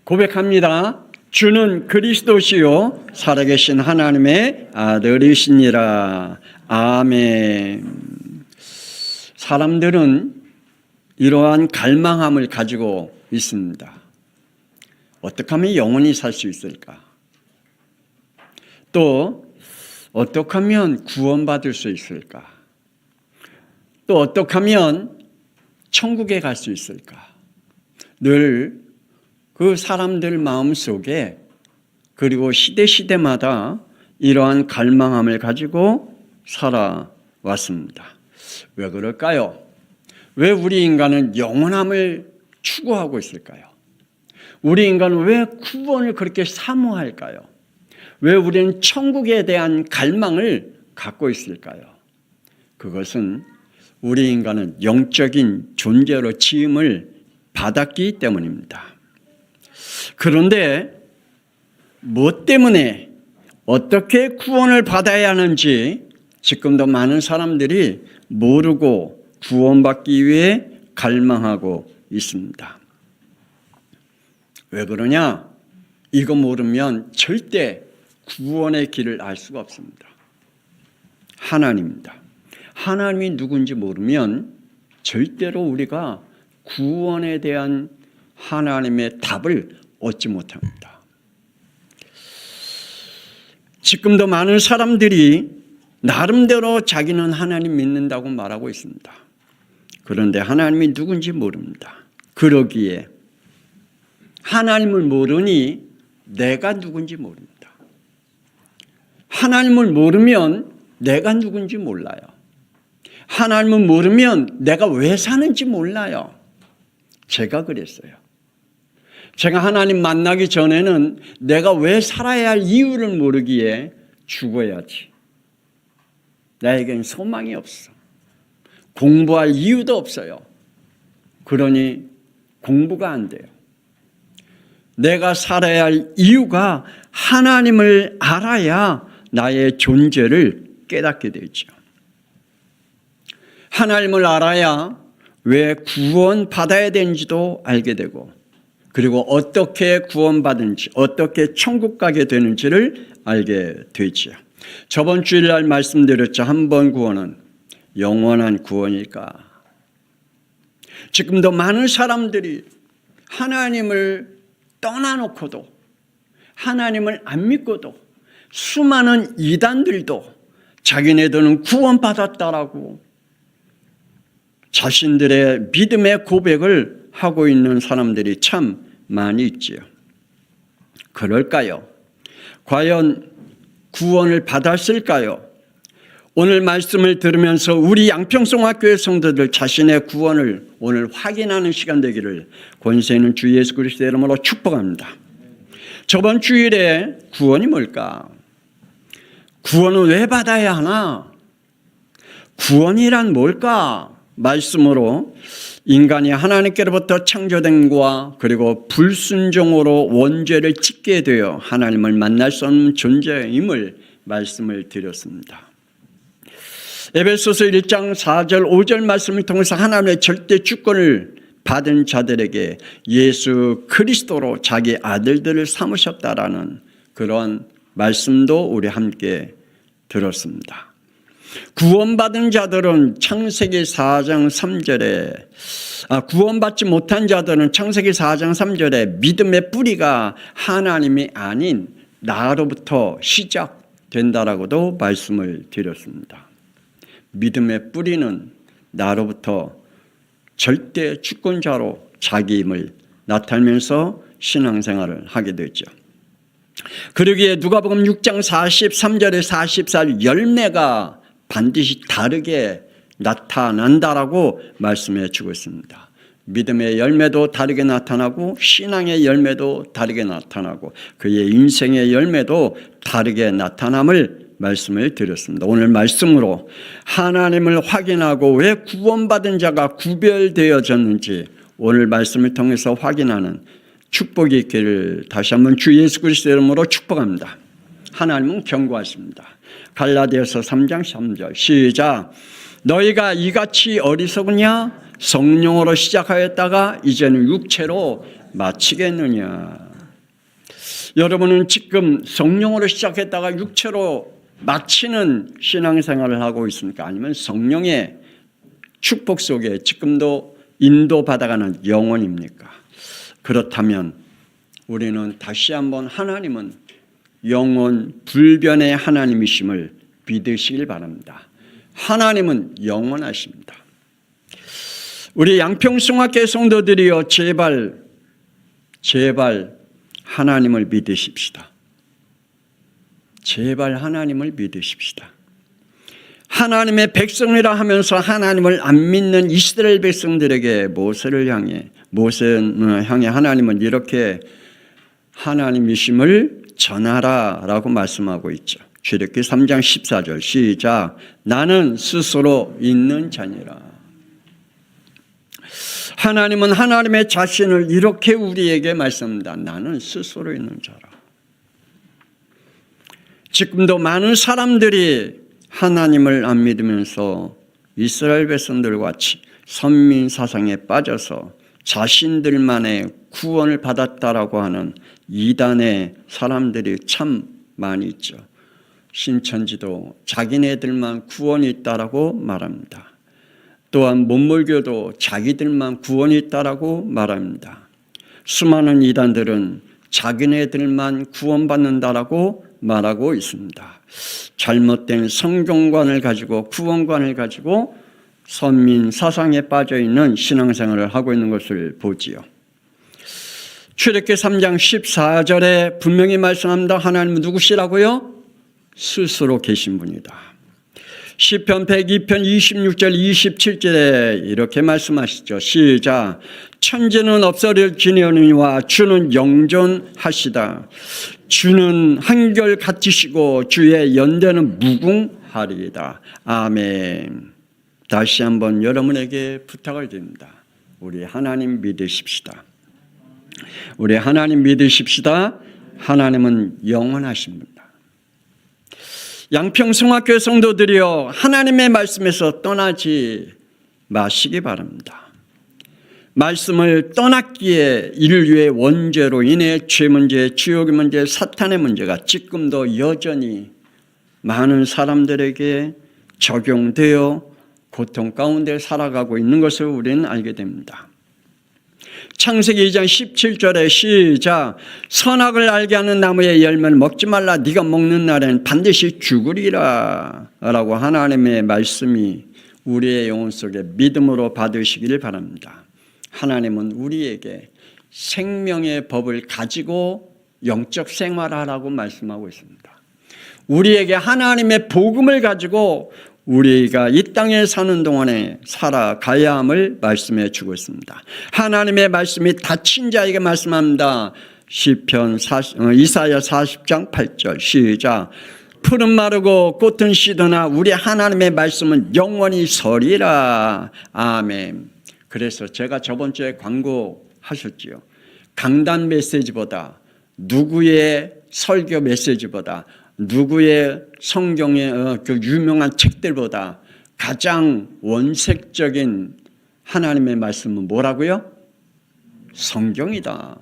고백합니다. 주는 그리스도시요 살아계신 하나님의 아들이시니라. 아멘. 사람들은 이러한 갈망함을 가지고 있습니다. 어떻게 하면 영원히 살 수 있을까? 또 어떻게 하면 구원받을 수 있을까? 또 어떻게 하면 천국에 갈 수 있을까? 늘 그 사람들 마음속에 그리고 시대마다 이러한 갈망함을 가지고 살아왔습니다. 왜 그럴까요? 왜 우리 인간은 영원함을 추구하고 있을까요? 우리 인간은 왜 구원을 그렇게 사모할까요? 왜 우리는 천국에 대한 갈망을 갖고 있을까요? 그것은 우리 인간은 영적인 존재로 지음을 받았기 때문입니다. 그런데 무엇 때문에 어떻게 구원을 받아야 하는지 지금도 많은 사람들이 모르고 구원받기 위해 갈망하고 있습니다. 왜 그러냐? 이거 모르면 절대 구원의 길을 알 수가 없습니다. 하나님입니다. 하나님이 누군지 모르면 절대로 우리가 구원에 대한 하나님의 답을 얻지 못합니다. 지금도 많은 사람들이 나름대로 자기는 하나님 믿는다고 말하고 있습니다. 그런데 하나님이 누군지 모릅니다. 그러기에 하나님을 모르니 내가 누군지 모릅니다. 하나님을 모르면 내가 누군지 몰라요. 하나님을 모르면 내가 왜 사는지 몰라요. 제가 그랬어요. 제가 하나님 만나기 전에는 내가 왜 살아야 할 이유를 모르기에 죽어야지. 나에겐 소망이 없어. 공부할 이유도 없어요. 그러니 공부가 안 돼요. 내가 살아야 할 이유가 하나님을 알아야 나의 존재를 깨닫게 되죠. 하나님을 알아야 왜 구원받아야 되는지도 알게 되고 그리고 어떻게 구원받은지 어떻게 천국 가게 되는지를 알게 되죠. 저번 주일날 말씀드렸죠. 한 번 구원은 영원한 구원일까? 지금도 많은 사람들이 하나님을 떠나놓고도 하나님을 안 믿고도 수많은 이단들도 자기네들은 구원받았다라고 자신들의 믿음의 고백을 하고 있는 사람들이 참 많이 있지요. 그럴까요? 과연 구원을 받았을까요? 오늘 말씀을 들으면서 우리 양평송학교의 성도들 자신의 구원을 오늘 확인하는 시간 되기를 권세 있는 주 예수 그리스도의 이름으로 축복합니다. 저번 주일에 구원이 뭘까? 구원은 왜 받아야 하나? 구원이란 뭘까? 말씀으로 인간이 하나님께로부터 창조됨과 그리고 불순종으로 원죄를 짓게 되어 하나님을 만날 수 없는 존재임을 말씀을 드렸습니다. 에베소서 1장 4절 5절 말씀을 통해서 하나님의 절대 주권을 받은 자들에게 예수 그리스도로 자기 아들들을 삼으셨다라는 그런 말씀도 우리 함께 들었습니다. 구원받은 자들은 창세기 4장 3절에 구원받지 못한 자들은 창세기 4장 3절에 믿음의 뿌리가 하나님이 아닌 나로부터 시작된다라고도 말씀을 드렸습니다. 믿음의 뿌리는 나로부터 절대 주권자로 자기임을 나타내면서 신앙생활을 하게 되죠. 그러기에 누가복음 6장 43절에 44절 열매가 반드시 다르게 나타난다라고 말씀해 주고 있습니다. 믿음의 열매도 다르게 나타나고 신앙의 열매도 다르게 나타나고 그의 인생의 열매도 다르게 나타남을 말씀을 드렸습니다. 오늘 말씀으로 하나님을 확인하고 왜 구원받은 자가 구별되어졌는지 오늘 말씀을 통해서 확인하는 축복이 있기를 다시 한번 주 예수 그리스도의 이름으로 축복합니다. 하나님은 경고하십니다. 갈라디아서 3장 3절 시작. 너희가 이같이 어리석으냐? 성령으로 시작하였다가 이제는 육체로 마치겠느냐? 여러분은 지금 성령으로 시작했다가 육체로 마치는 신앙생활을 하고 있습니까? 아니면 성령의 축복 속에 지금도 인도받아가는 영혼입니까? 그렇다면 우리는 다시 한번 하나님은 영원 불변의 하나님이심을 믿으시길 바랍니다. 하나님은 영원하십니다. 우리 양평성악교 성도들이여 제발 하나님을 믿으십시다. 제발 하나님을 믿으십시다. 하나님의 백성이라 하면서 하나님을 안 믿는 이스라엘 백성들에게 모세를 향해 하나님은 이렇게 하나님이심을 전하라라고 말씀하고 있죠. 출애굽기 3장 14절 시작. 나는 스스로 있는 자니라. 하나님은 하나님의 자신을 이렇게 우리에게 말씀합니다. 나는 스스로 있는 자라. 지금도 많은 사람들이 하나님을 안 믿으면서 이스라엘 백성들과 같이 선민 사상에 빠져서 자신들만의 구원을 받았다라고 하는 이단의 사람들이 참 많이 있죠. 신천지도 자기네들만 구원이 있다라고 말합니다. 또한 몬몰교도 자기들만 구원이 있다라고 말합니다. 수많은 이단들은 자기네들만 구원받는다라고 말하고 있습니다. 잘못된 성경관을 가지고 구원관을 가지고 선민 사상에 빠져있는 신앙생활을 하고 있는 것을 보지요. 출애굽기 3장 14절에 분명히 말씀합니다. 하나님은 누구시라고요? 스스로 계신 분이다. 시편 102편 26절 27절에 이렇게 말씀하시죠. 시작. 천지는 없어지려니와 주는 영존하시다. 주는 한결같으시고 주의 연대는 무궁하리이다. 아멘. 다시 한번 여러분에게 부탁을 드립니다. 우리 하나님 믿으십시다. 우리 하나님 믿으십시다. 하나님은 영원하신 분이다. 양평성악교 성도들이여 하나님의 말씀에서 떠나지 마시기 바랍니다. 말씀을 떠났기에 인류의 원죄로 인해 죄 문제, 지옥의 문제, 사탄의 문제가 지금도 여전히 많은 사람들에게 적용되어 고통 가운데 살아가고 있는 것을 우리는 알게 됩니다. 창세기 2장 17절에 시작. 선악을 알게 하는 나무의 열매는 먹지 말라. 네가 먹는 날에는 반드시 죽으리라 라고 하나님의 말씀이 우리의 영혼 속에 믿음으로 받으시기를 바랍니다. 하나님은 우리에게 생명의 법을 가지고 영적 생활하라고 말씀하고 있습니다. 우리에게 하나님의 복음을 가지고 우리가 이 땅에 사는 동안에 살아가야 함을 말씀해 주고 있습니다. 하나님의 말씀이 다친 자에게 말씀합니다. 이사야 40장 8절 시작. 풀은 마르고 꽃은 시드나 우리 하나님의 말씀은 영원히 서리라. 아멘. 그래서 제가 저번 주에 광고하셨지요. 강단 메시지보다 누구의 설교 메시지보다 누구의 성경의 그 유명한 책들보다 가장 원색적인 하나님의 말씀은 뭐라고요? 성경이다.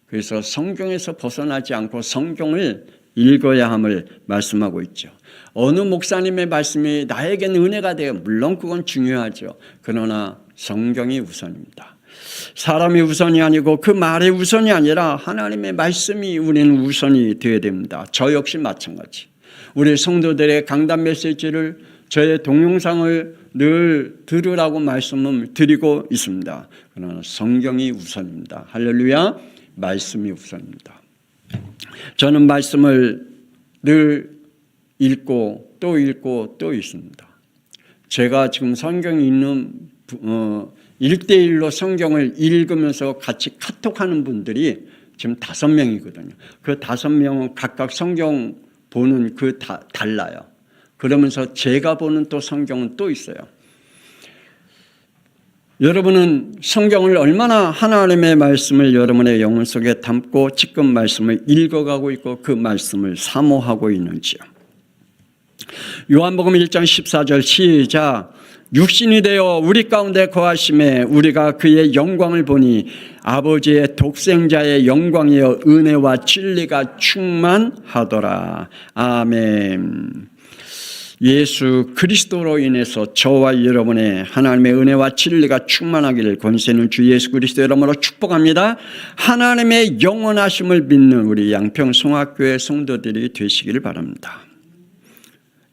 그래서 성경에서 벗어나지 않고 성경을 읽어야 함을 말씀하고 있죠. 어느 목사님의 말씀이 나에게는 은혜가 돼요. 물론 그건 중요하죠. 그러나 성경이 우선입니다. 사람이 우선이 아니고 그 말이 우선이 아니라 하나님의 말씀이 우리는 우선이 되어야 됩니다. 저 역시 마찬가지. 우리 성도들의 강단 메시지를 저의 동영상을 늘 들으라고 말씀을 드리고 있습니다. 그러나 성경이 우선입니다. 할렐루야. 말씀이 우선입니다. 저는 말씀을 늘 읽고 또 있습니다. 제가 지금 성경이 있는 1대1로 성경을 읽으면서 같이 카톡하는 분들이 지금 5명이거든요. 그 5명은 각각 성경 보는 달라요. 그러면서 제가 보는 또 성경은 또 있어요. 여러분은 성경을 얼마나 하나님의 말씀을 여러분의 영혼 속에 담고 지금 말씀을 읽어가고 있고 그 말씀을 사모하고 있는지요. 요한복음 1장 14절 시작. 육신이 되어 우리 가운데 거하심에 우리가 그의 영광을 보니 아버지의 독생자의 영광이여 은혜와 진리가 충만하더라. 아멘. 예수 그리스도로 인해서 저와 여러분의 하나님의 은혜와 진리가 충만하기를 권세는 주 예수 그리스도 이름으로 축복합니다. 하나님의 영원하심을 믿는 우리 양평송학교의 성도들이 되시기를 바랍니다.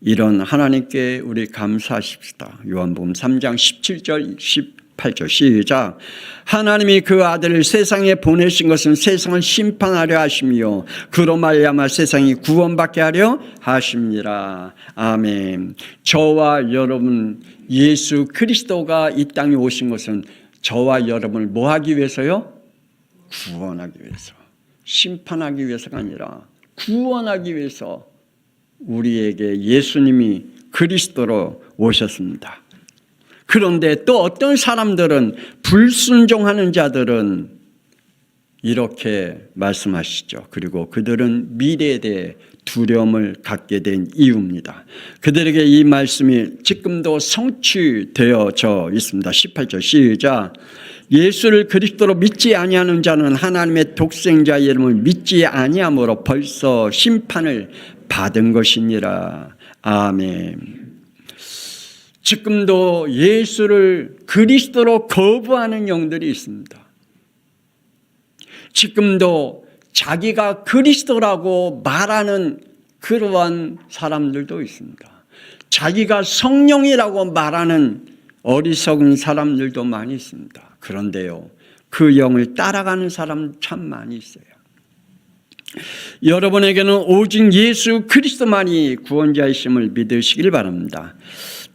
이런 하나님께 우리 감사하십시다. 요한복음 3장 17절 18절 시작. 하나님이 그 아들을 세상에 보내신 것은 세상을 심판하려 하심이요 그로 말미암아 세상이 구원받게 하려 하심이라. 아멘. 저와 여러분 예수 그리스도가 이 땅에 오신 것은 저와 여러분을 뭐 하기 위해서요? 구원하기 위해서. 심판하기 위해서가 아니라 구원하기 위해서 우리에게 예수님이 그리스도로 오셨습니다. 그런데 또 어떤 사람들은 불순종하는 자들은 이렇게 말씀하시죠. 그리고 그들은 미래에 대해 두려움을 갖게 된 이유입니다. 그들에게 이 말씀이 지금도 성취되어져 있습니다. 18절 시작. 예수를 그리스도로 믿지 아니하는 자는 하나님의 독생자 이름을 믿지 아니함으로 벌써 심판을 받은 것이니라. 아멘. 지금도 예수를 그리스도로 거부하는 영들이 있습니다. 지금도 자기가 그리스도라고 말하는 그러한 사람들도 있습니다. 자기가 성령이라고 말하는 어리석은 사람들도 많이 있습니다. 그런데요, 그 영을 따라가는 사람 참 많이 있어요. 여러분에게는 오직 예수 그리스도만이 구원자이심을 믿으시길 바랍니다.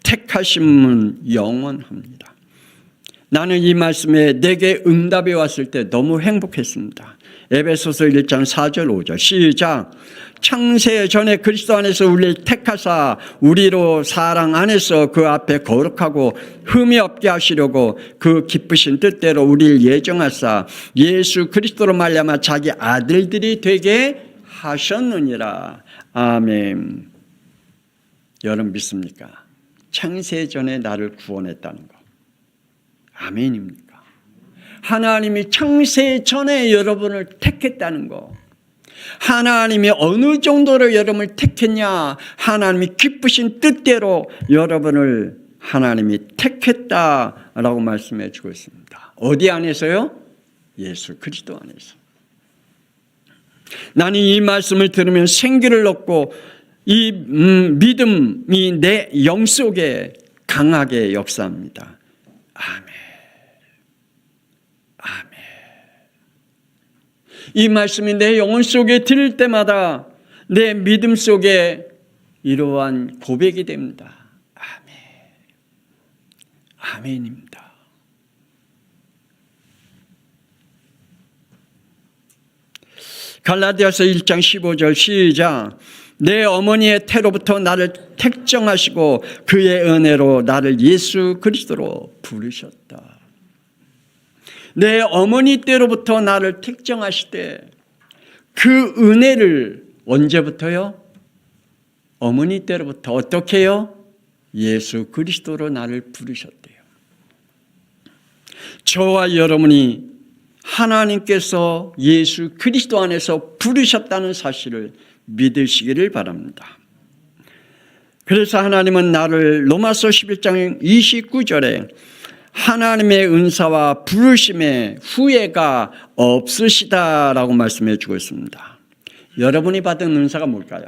택하심은 영원합니다. 나는 이 말씀에 내게 응답이 왔을 때 너무 행복했습니다. 에베소서 1장 4절 5절 시작. 창세 전에 그리스도 안에서 우리를 택하사 우리로 사랑 안에서 그 앞에 거룩하고 흠이 없게 하시려고 그 기쁘신 뜻대로 우리를 예정하사 예수 그리스도로 말미암아 자기 아들들이 되게 하셨느니라. 아멘. 여러분 믿습니까? 창세 전에 나를 구원했다는 거. 아멘입니까? 하나님이 창세 전에 여러분을 택했다는 거. 하나님이 어느 정도로 여러분을 택했냐? 하나님이 기쁘신 뜻대로 여러분을 하나님이 택했다라고 말씀해 주고 있습니다. 어디 안에서요? 예수 그리스도 안에서. 나는 이 말씀을 들으면 생기를 얻고 이 믿음이 내 영 속에 강하게 역사합니다. 아멘. 아멘. 이 말씀이 내 영혼 속에 들을 때마다 내 믿음 속에 이러한 고백이 됩니다. 아멘. 아멘입니다. 갈라디아서 1장 15절 시작. 내 어머니의 태로부터 나를 택정하시고 그의 은혜로 나를 예수 그리스도로 부르셨다. 내 어머니 때로부터 나를 택정하시되 그 은혜를 언제부터요? 어머니 때로부터 어떻게 해요? 예수 그리스도로 나를 부르셨대요. 저와 여러분이 하나님께서 예수 그리스도 안에서 부르셨다는 사실을 믿으시기를 바랍니다. 그래서 하나님은 나를 로마서 11장 29절에 하나님의 은사와 부르심에 후회가 없으시다라고 말씀해 주고 있습니다. 여러분이 받은 은사가 뭘까요?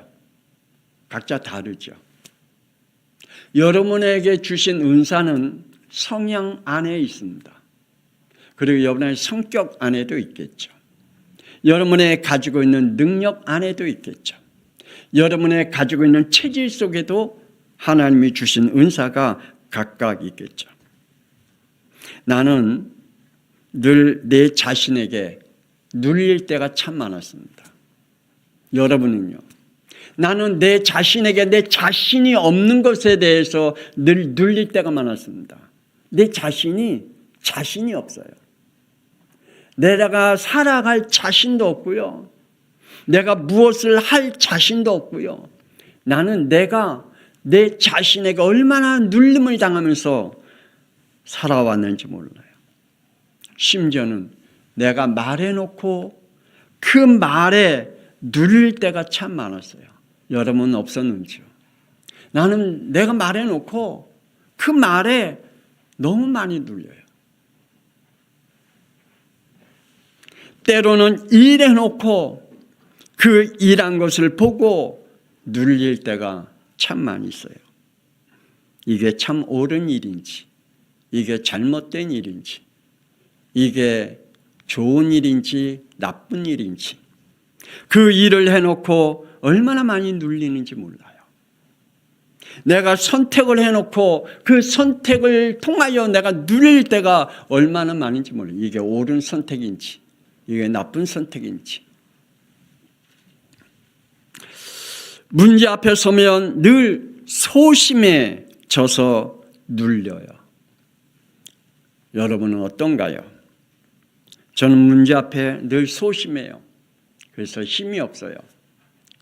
각자 다르죠. 여러분에게 주신 은사는 성향 안에 있습니다. 그리고 여러분의 성격 안에도 있겠죠. 여러분의 가지고 있는 능력 안에도 있겠죠. 여러분의 가지고 있는 체질 속에도 하나님이 주신 은사가 각각 있겠죠. 나는 늘 내 자신에게 눌릴 때가 참 많았습니다. 여러분은요? 나는 내 자신에게 내 자신이 없는 것에 대해서 늘 눌릴 때가 많았습니다. 내 자신이 없어요. 내가 살아갈 자신도 없고요. 내가 무엇을 할 자신도 없고요. 나는 내가 내 자신에게 얼마나 눌림을 당하면서 살아왔는지 몰라요. 심지어는 내가 말해놓고 그 말에 눌릴 때가 참 많았어요. 여러분은 없었는지요? 나는 내가 말해놓고 그 말에 너무 많이 눌려요. 때로는 일해놓고 그 일한 것을 보고 눌릴 때가 참 많이 있어요. 이게 참 옳은 일인지, 이게 잘못된 일인지, 이게 좋은 일인지 나쁜 일인지, 그 일을 해놓고 얼마나 많이 눌리는지 몰라요. 내가 선택을 해놓고 그 선택을 통하여 내가 눌릴 때가 얼마나 많은지 몰라요. 이게 옳은 선택인지, 이게 나쁜 선택인지. 문제 앞에 서면 늘 소심해 져서 눌려요. 여러분은 어떤가요? 저는 문제 앞에 늘 소심해요. 그래서 힘이 없어요.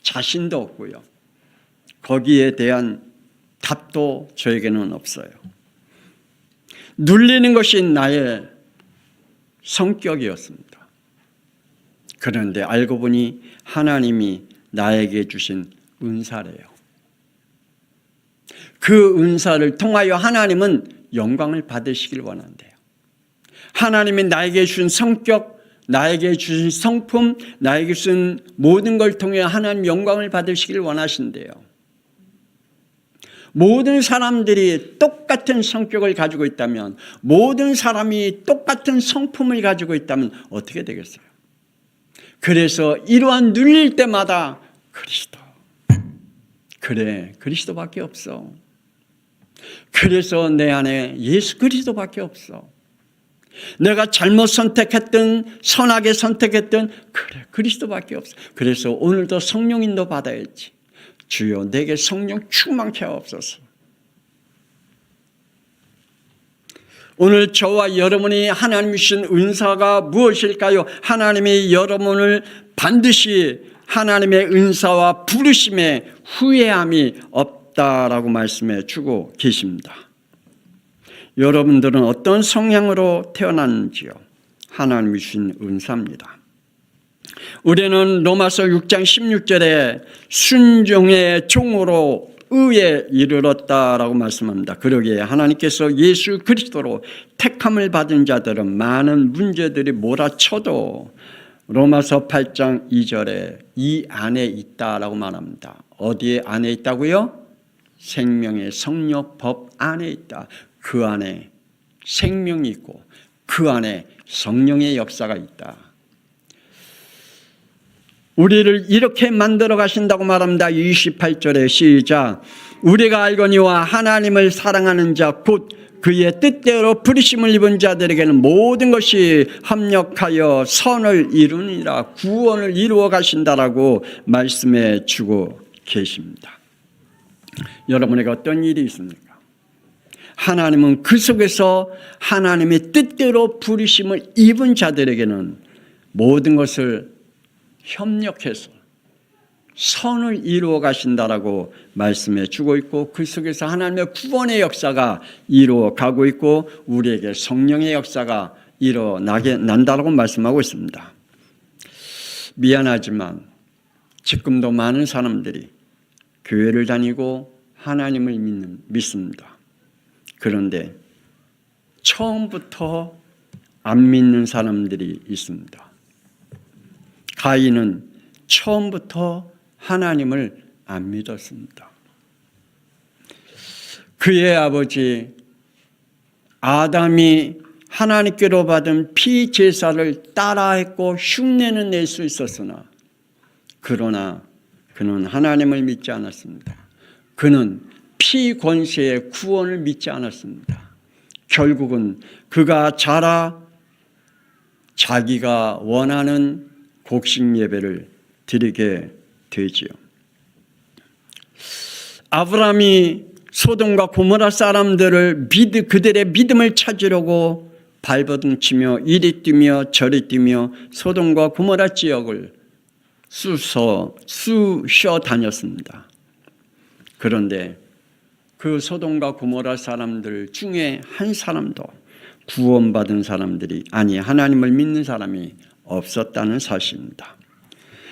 자신도 없고요. 거기에 대한 답도 저에게는 없어요. 눌리는 것이 나의 성격이었습니다. 그런데 알고 보니 하나님이 나에게 주신 은사래요. 그 은사를 통하여 하나님은 영광을 받으시길 원한대요. 하나님이 나에게 주신 성격, 나에게 주신 성품, 나에게 주신 모든 걸 통해 하나님 영광을 받으시길 원하신대요. 모든 사람들이 똑같은 성격을 가지고 있다면, 모든 사람이 똑같은 성품을 가지고 있다면 어떻게 되겠어요? 그래서 이러한 눌릴 때마다 그리스도, 그래, 그리스도밖에 없어. 그래서 내 안에 예수 그리스도밖에 없어. 내가 잘못 선택했든 선하게 선택했든 그래, 그리스도밖에 없어. 그래서 오늘도 성령 인도 받아야지. 주여 내게 성령 충만케 하옵소서. 오늘 저와 여러분이 하나님이 주신 은사가 무엇일까요? 하나님이 여러분을 반드시 하나님의 은사와 부르심에 후회함이 없다라고 말씀해 주고 계십니다. 여러분들은 어떤 성향으로 태어났는지요? 하나님이 주신 은사입니다. 우리는 로마서 6장 16절에 순종의 종으로 의에 이르렀다라고 말씀합니다. 그러기에 하나님께서 예수 그리스도로 택함을 받은 자들은 많은 문제들이 몰아쳐도 로마서 8장 2절에 이 안에 있다라고 말합니다. 어디에 안에 있다고요? 생명의 성령 법 안에 있다. 그 안에 생명이 있고 그 안에 성령의 역사가 있다. 우리를 이렇게 만들어 가신다고 말합니다. 28절에 시작. 우리가 알거니와 하나님을 사랑하는 자 곧 그의 뜻대로 부르심을 입은 자들에게는 모든 것이 합력하여 선을 이루니라, 구원을 이루어 가신다라고 말씀해 주고 계십니다. 여러분에게 어떤 일이 있습니까? 하나님은 그 속에서 하나님의 뜻대로 부르심을 입은 자들에게는 모든 것을 협력해서 선을 이루어 가신다라고 말씀해 주고 있고, 그 속에서 하나님의 구원의 역사가 이루어 가고 있고 우리에게 성령의 역사가 일어나게 난다라고 말씀하고 있습니다. 미안하지만 지금도 많은 사람들이 교회를 다니고 하나님을 믿습니다. 그런데 처음부터 안 믿는 사람들이 있습니다. 가인은 처음부터 하나님을 안 믿었습니다. 그의 아버지 아담이 하나님께로 받은 피제사를 따라했고 흉내는 낼 수 있었으나, 그러나 그는 하나님을 믿지 않았습니다. 그는 피권세의 구원을 믿지 않았습니다. 결국은 그가 자라 자기가 원하는 곡식 예배를 드리게 되지요. 아브라함이 소돔과 고모라 사람들을 그들의 믿음을 찾으려고 발버둥 치며 이리 뛰며 저리 뛰며 소돔과 고모라 지역을 쑤셔 다녔습니다. 그런데 그 소돔과 고모라 사람들 중에 한 사람도 구원받은 사람들이 하나님을 믿는 사람이 없었다는 사실입니다.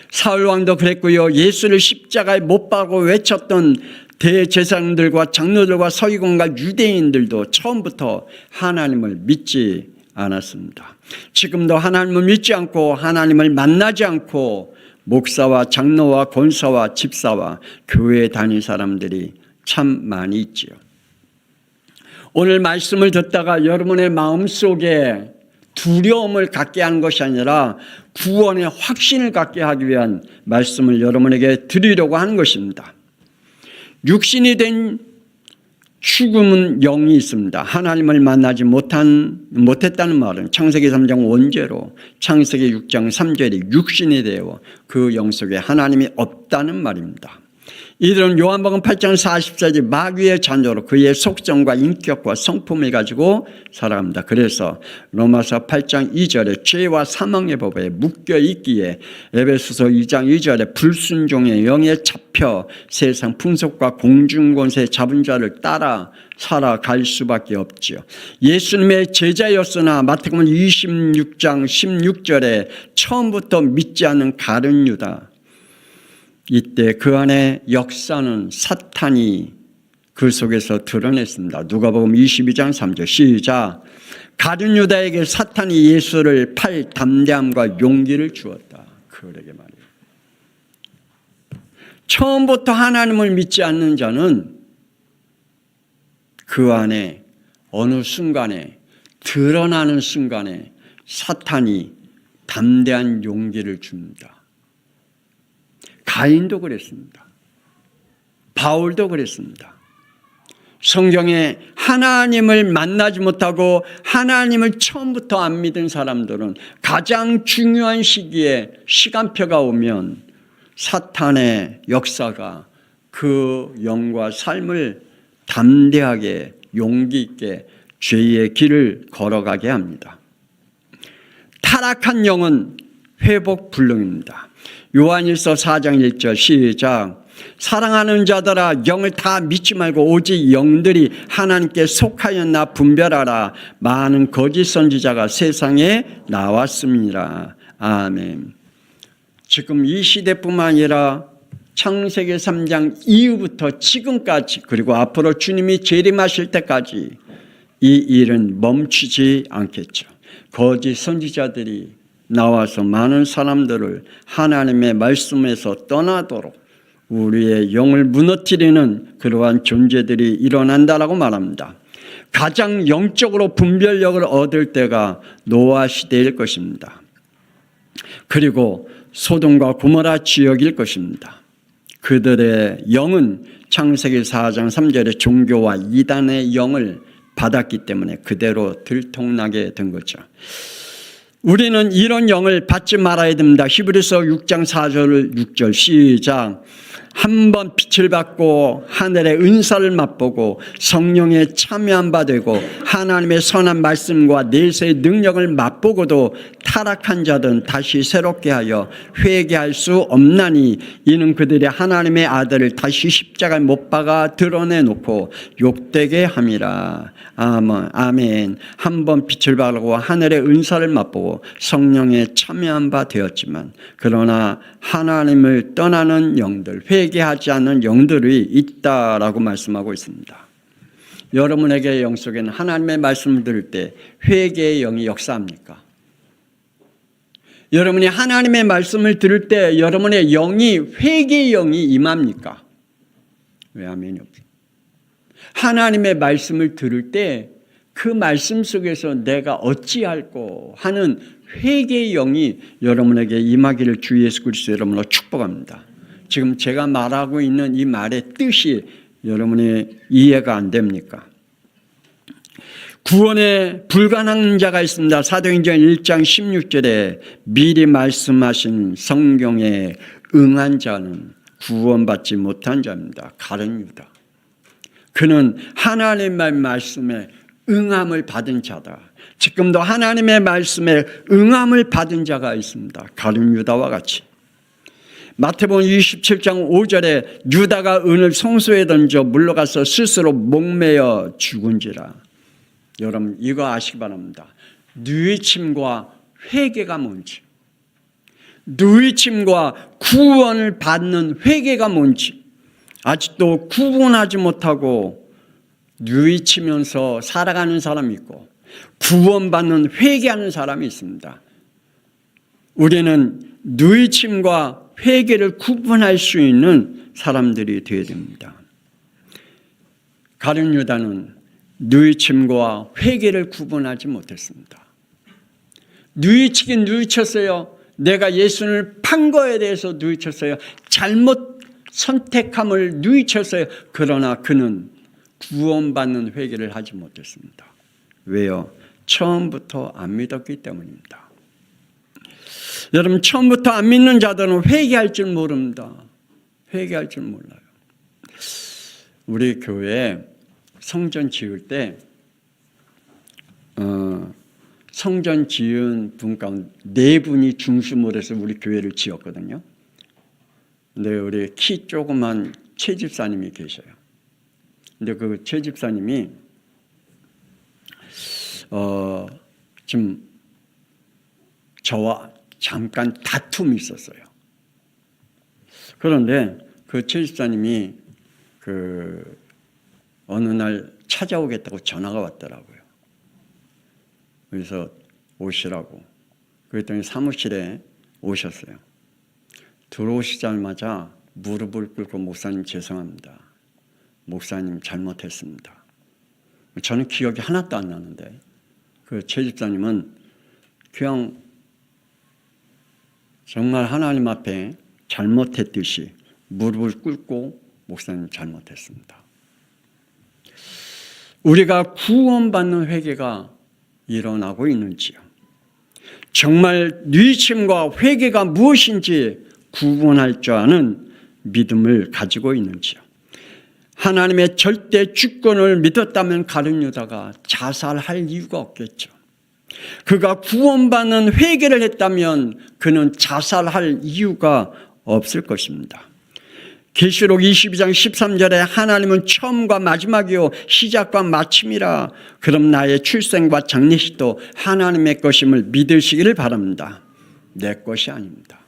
사울 왕도 그랬고요. 예수를 십자가에 못 박고 외쳤던 대제사장들과 장로들과 서기관과 유대인들도 처음부터 하나님을 믿지 않았습니다. 지금도 하나님을 믿지 않고 하나님을 만나지 않고 목사와 장로와 권사와 집사와 교회에 다니는 사람들이 참 많이 있지요. 오늘 말씀을 듣다가 여러분의 마음속에 두려움을 갖게 하는 것이 아니라 구원의 확신을 갖게 하기 위한 말씀을 여러분에게 드리려고 하는 것입니다. 육신이 된 죽음은 영이 있습니다. 하나님을 만나지 못했다는 말은 창세기 3장 원죄로 창세기 6장 3절이 육신이 되어 그 영 속에 하나님이 없다는 말입니다. 이들은 요한복음 8장 44절 마귀의 자녀로 그의 속성과 인격과 성품을 가지고 살아갑니다. 그래서 로마서 8장 2절에 죄와 사망의 법에 묶여 있기에 에베소서 2장 2절에 불순종의 영에 잡혀 세상 풍속과 공중권세 잡은 자를 따라 살아갈 수밖에 없지요. 예수님의 제자였으나 마태복음 26장 16절에 처음부터 믿지 않는 가룟 유다, 이때 그 안에 역사는 사탄이 그 속에서 드러냈습니다. 누가복음 22장 3절 시작. 가룟 유다에게 사탄이 예수를 팔 담대함과 용기를 주었다. 그러게 말이에요. 처음부터 하나님을 믿지 않는 자는 그 안에 어느 순간에 드러나는 순간에 사탄이 담대한 용기를 줍니다. 가인도 그랬습니다. 바울도 그랬습니다. 성경에 하나님을 만나지 못하고 하나님을 처음부터 안 믿은 사람들은 가장 중요한 시기에 시간표가 오면 사탄의 역사가 그 영과 삶을 담대하게 용기 있게 죄의 길을 걸어가게 합니다. 타락한 영은 회복 불능입니다. 요한일서 4장 1절 시작. 사랑하는 자들아 영을 다 믿지 말고 오직 영들이 하나님께 속하였나 분별하라. 많은 거짓 선지자가 세상에 나왔습니다. 아멘. 지금 이 시대뿐만 아니라 창세기 3장 이후부터 지금까지 그리고 앞으로 주님이 재림하실 때까지 이 일은 멈추지 않겠죠. 거짓 선지자들이 나와서 많은 사람들을 하나님의 말씀에서 떠나도록 우리의 영을 무너뜨리는 그러한 존재들이 일어난다라고 말합니다. 가장 영적으로 분별력을 얻을 때가 노아 시대일 것입니다. 그리고 소돔과 고모라 지역일 것입니다. 그들의 영은 창세기 4장 3절의 종교와 이단의 영을 받았기 때문에 그대로 들통나게 된 거죠. 우리는 이런 영을 받지 말아야 됩니다. 히브리서 6장 4절 6절 시작. 한번 빛을 받고 하늘의 은사를 맛보고 성령에 참여한 바 되고 하나님의 선한 말씀과 내세의 능력을 맛보고도 타락한 자들은 다시 새롭게 하여 회개할 수 없나니 이는 그들이 하나님의 아들을 다시 십자가에 못 박아 드러내놓고 욕되게 함이라. 아멘. 한번 빛을 받고 하늘의 은사를 맛보고 성령에 참여한 바 되었지만 그러나 하나님을 떠나는 영들, 회개하지 않는 영들이 있다라고 말씀하고 있습니다. 여러분에게 영 속에는 하나님의 말씀을 들을 때 회개의 영이 역사합니까? 여러분이 하나님의 말씀을 들을 때 여러분의 영이 회개의 영이 임합니까? 왜 아멘이 없어요? 하나님의 말씀을 들을 때 그 말씀 속에서 내가 어찌할꼬 하는 회개의 영이 여러분에게 임하기를 주 예수 그리스도 여러분으로 축복합니다. 지금 제가 말하고 있는 이 말의 뜻이 여러분의 이해가 안 됩니까? 구원에 불가능한 자가 있습니다. 사도행전 1장 16절에 미리 말씀하신 성경에 응한 자는 구원받지 못한 자입니다. 가룟 유다. 그는 하나님의 말씀에 응함을 받은 자다. 지금도 하나님의 말씀에 응함을 받은 자가 있습니다. 가룟 유다와 같이. 마태복음 27장 5절에 유다가 은을 성소에 던져 물러가서 스스로 목매어 죽은지라. 여러분 이거 아시기 바랍니다. 뉘우침과 회개가 뭔지, 뉘우침과 구원을 받는 회개가 뭔지 아직도 구분하지 못하고 뉘우치면서 살아가는 사람이 있고 구원받는 회개하는 사람이 있습니다. 우리는 뉘우침과 회개를 구분할 수 있는 사람들이 되어야 됩니다. 가룟 유다는 뉘우침과 회개를 구분하지 못했습니다. 뉘우치긴 뉘우쳤어요. 내가 예수를 판 거에 대해서 뉘우쳤어요. 잘못 선택함을 뉘우쳤어요. 그러나 그는 구원받는 회개를 하지 못했습니다. 왜요? 처음부터 안 믿었기 때문입니다. 여러분 처음부터 안 믿는 자들은 회개할 줄 모릅니다. 회개할 줄 몰라요. 우리 교회에 성전 지을 때 성전 지은 분 가운데 4분이 중심으로 해서 우리 교회를 지었거든요. 근데 우리 키 조그만 최 집사님이 계셔요. 근데 그 최 집사님이 좀 저와 잠깐 다툼이 있었어요. 그런데 그 최 집사님이 어느 날 찾아오겠다고 전화가 왔더라고요. 그래서 오시라고. 그랬더니 사무실에 오셨어요. 들어오시자마자 무릎을 꿇고 목사님 죄송합니다. 목사님 잘못했습니다. 저는 기억이 하나도 안 나는데 그 최 집사님은 그냥 정말 하나님 앞에 잘못했듯이 무릎을 꿇고 목사님 잘못했습니다. 우리가 구원받는 회개가 일어나고 있는지요? 정말 뉘우침과 회개가 무엇인지 구분할 줄 아는 믿음을 가지고 있는지요? 하나님의 절대 주권을 믿었다면 가룟 유다가 자살할 이유가 없겠죠. 그가 구원받는 회개를 했다면 그는 자살할 이유가 없을 것입니다. 계시록 22장 13절에 하나님은 처음과 마지막이요 시작과 마침이라. 그럼 나의 출생과 장례식도 하나님의 것임을 믿으시기를 바랍니다. 내 것이 아닙니다.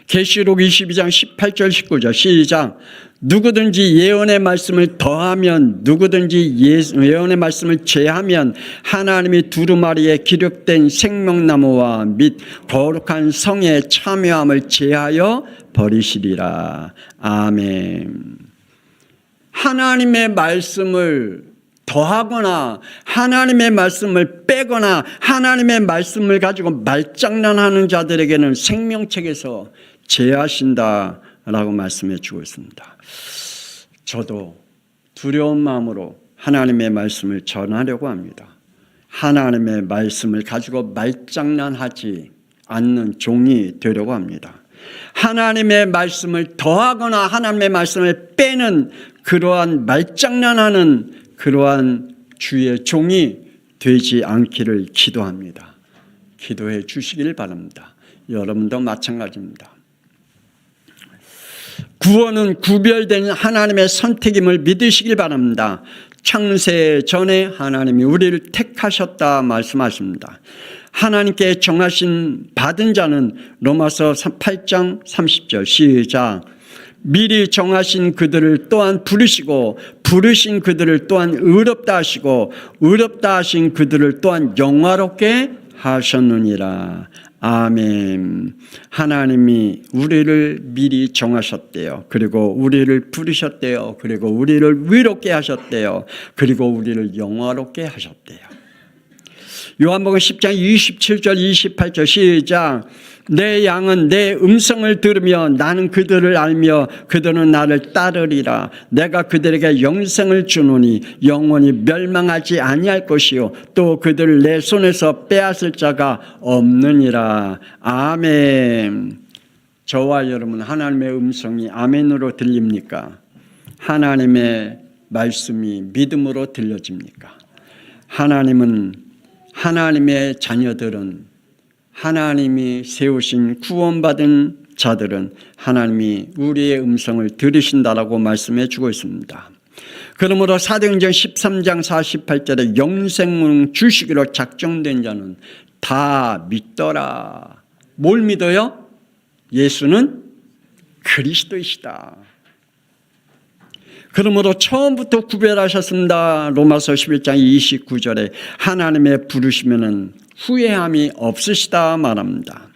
계시록 22장 18절 19절 시작. 누구든지 예언의 말씀을 더하면 누구든지 예언의 말씀을 제하면 하나님이 두루마리에 기록된 생명나무와 및 거룩한 성에 참여함을 제하여 버리시리라. 아멘. 하나님의 말씀을 더하거나 하나님의 말씀을 빼거나 하나님의 말씀을 가지고 말장난하는 자들에게는 생명책에서 제하신다라고 말씀해 주고 있습니다. 저도 두려운 마음으로 하나님의 말씀을 전하려고 합니다. 하나님의 말씀을 가지고 말장난하지 않는 종이 되려고 합니다. 하나님의 말씀을 더하거나 하나님의 말씀을 빼는 그러한 말장난하는 그러한 주의 종이 되지 않기를 기도합니다. 기도해 주시길 바랍니다. 여러분도 마찬가지입니다. 구원은 구별된 하나님의 선택임을 믿으시길 바랍니다. 창세 전에 하나님이 우리를 택하셨다 말씀하십니다. 하나님께 정하신 받은 자는 로마서 8장 30절 시작. 미리 정하신 그들을 또한 부르시고 부르신 그들을 또한 의롭다 하시고 의롭다 하신 그들을 또한 영화롭게 하셨느니라. 아멘. 하나님이 우리를 미리 정하셨대요. 그리고 우리를 부르셨대요. 그리고 우리를 의롭게 하셨대요. 그리고 우리를 영화롭게 하셨대요. 요한복음 10장 27절 28절 시작. 내 양은 내 음성을 들으며 나는 그들을 알며 그들은 나를 따르리라. 내가 그들에게 영생을 주노니 영원히 멸망하지 아니할 것이요 또 그들을 내 손에서 빼앗을 자가 없느니라. 아멘. 저와 여러분 하나님의 음성이 아멘으로 들립니까? 하나님의 말씀이 믿음으로 들려집니까? 하나님의 자녀들은 하나님이 세우신 구원받은 자들은 하나님이 우리의 음성을 들으신다라고 말씀해 주고 있습니다. 그러므로 사도행전 13장 48절에 영생을 주시기로 작정된 자는 다 믿더라. 뭘 믿어요? 예수는 그리스도이시다. 그러므로 처음부터 구별하셨습니다. 로마서 11장 29절에 하나님의 부르시면은 후회함이 없으시다 말합니다.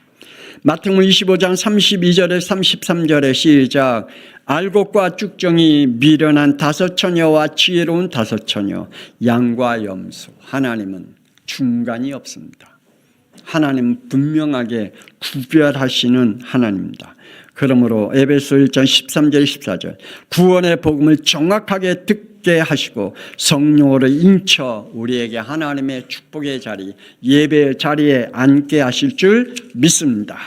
마태복음 25장 32절에 33절에 시작. 알곡과 쭉정이 미련한 다섯 처녀와 지혜로운 다섯 처녀, 양과 염소. 하나님은 중간이 없습니다. 하나님은 분명하게 구별하시는 하나님입니다. 그러므로 에베소 1장 13절 14절 구원의 복음을 정확하게 듣게 하시고 성령으로 인쳐 우리에게 하나님의 축복의 자리, 예배의 자리에 앉게 하실 줄 믿습니다.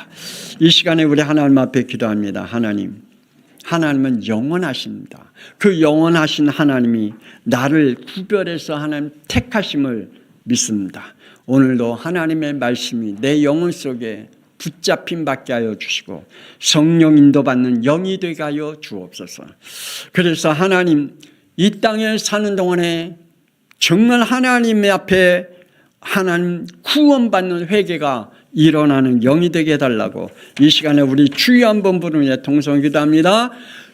이 시간에 우리 하나님 앞에 기도합니다. 하나님은 영원하십니다. 그 영원하신 하나님이 나를 구별해서 하나님 택하심을 믿습니다. 오늘도 하나님의 말씀이 내 영혼 속에 붙잡힘 받게 하여 주시고 성령 인도받는 영이 되게 하여 주옵소서. 그래서 하나님, 이 땅에 사는 동안에 정말 하나님 앞에 하나님 구원받는 회개가 일어나는 영이 되게 해달라고 이 시간에 우리 주여 한번 부르며 동성 기도합니다.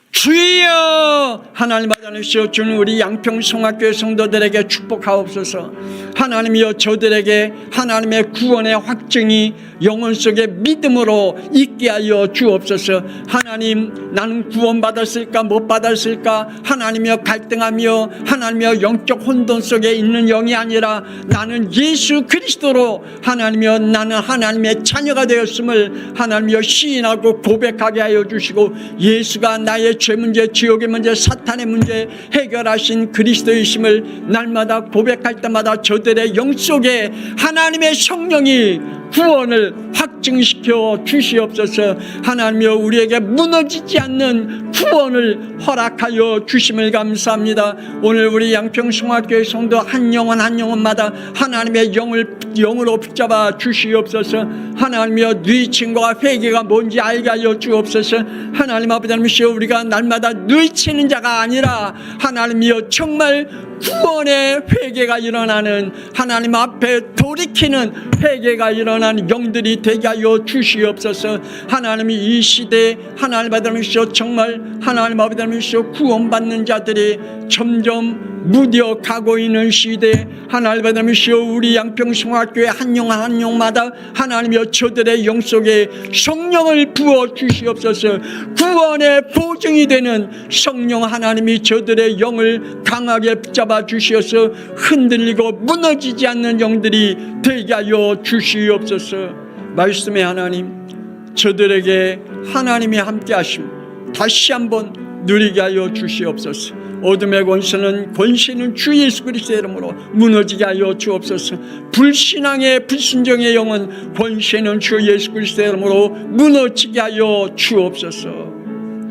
주여! 하나님 받아주시오. 주는 우리 양평송학교의 성도들에게 축복하옵소서. 하나님이여, 저들에게 하나님의 구원의 확증이 영혼 속에 믿음으로 있게 하여 주옵소서. 하나님, 나는 구원받았을까 못 받았을까 하나님이여 갈등하며 하나님이여 영적 혼돈 속에 있는 영이 아니라 나는 예수 그리스도로 하나님이여 나는 하나님의 자녀가 되었음을 하나님이여 시인하고 고백하게 하여 주시고 예수가 나의 죄 문제, 지옥의 문제, 사탄의 문제 해결하신 그리스도이심을 날마다 고백할 때마다 저들의 영 속에 하나님의 성령이 구원을 확증시켜 주시옵소서. 하나님이여, 우리에게 무너지지 않는 구원을 허락하여 주심을 감사합니다. 오늘 우리 양평송학교의 성도 한 영혼 한 영혼마다 하나님의 영으로 붙잡아 주시옵소서. 하나님이여, 뉘친과 회개가 뭔지 알게 하여 주옵소서. 하나님 아버지, 하나님이여, 우리가 날마다 뉘치는 자가 아니라 하나님이여 정말 구원의 회개가 일어나는, 하나님 앞에 돌이키는 회개가 일어나는 영들이 되게 하여 주시옵소서. 하나님이 이 시대에 하나님 아버지 정말 하나님 아버지 구원받는 자들이 점점 무뎌가고 있는 시대에 하나님 아버지 우리 양평송학교의 한 영 한 영마다 하나님이여 저들의 영 속에 성령을 부어 주시옵소서. 구원의 보증이 되는 성령 하나님이 저들의 영을 강하게 붙잡아 주시어서 흔들리고 무너지지 않는 영들이 되게 하여 주시옵소서. 말씀의 하나님, 저들에게 하나님이 함께 하심 다시 한번 누리게 하여 주시옵소서. 어둠의 권세는 주 예수 그리스도의 이름으로 무너지게 하여 주옵소서. 불신앙의 불순종의 영은 권세는 주 예수 그리스도의 이름으로 무너지게 하여 주옵소서.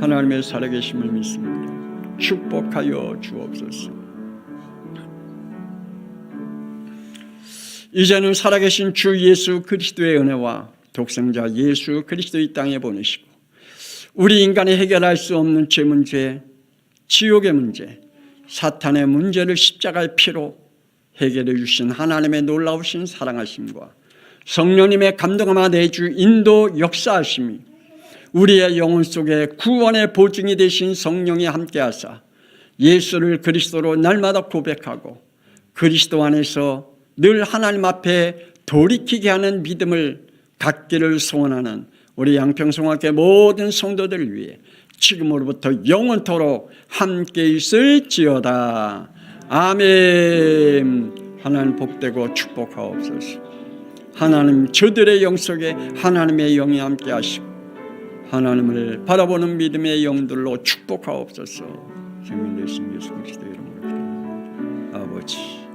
하나님의 살아계심을 믿습니다. 축복하여 주옵소서. 이제는 살아계신 주 예수 그리스도의 은혜와 독생자 예수 그리스도 이 땅에 보내시고 우리 인간이 해결할 수 없는 죄 문제, 지옥의 문제, 사탄의 문제를 십자가의 피로 해결해 주신 하나님의 놀라우신 사랑하심과 성령님의 감동하마 내주 인도 역사하심이 우리의 영혼 속에 구원의 보증이 되신 성령이 함께하사 예수를 그리스도로 날마다 고백하고 그리스도 안에서 늘 하나님 앞에 돌이키게 하는 믿음을 갖기를 소원하는 우리 양평송학교 모든 성도들을 위해 지금으로부터 영원토록 함께 있을지어다. 아멘. 하나님 복되고 축복하옵소서. 하나님 저들의 영 속에 하나님의 영이 함께 하시고 하나님을 바라보는 믿음의 영들로 축복하옵소서. 생명 되신 예수 그리스도의 이름으로 기도합니다. 아버지.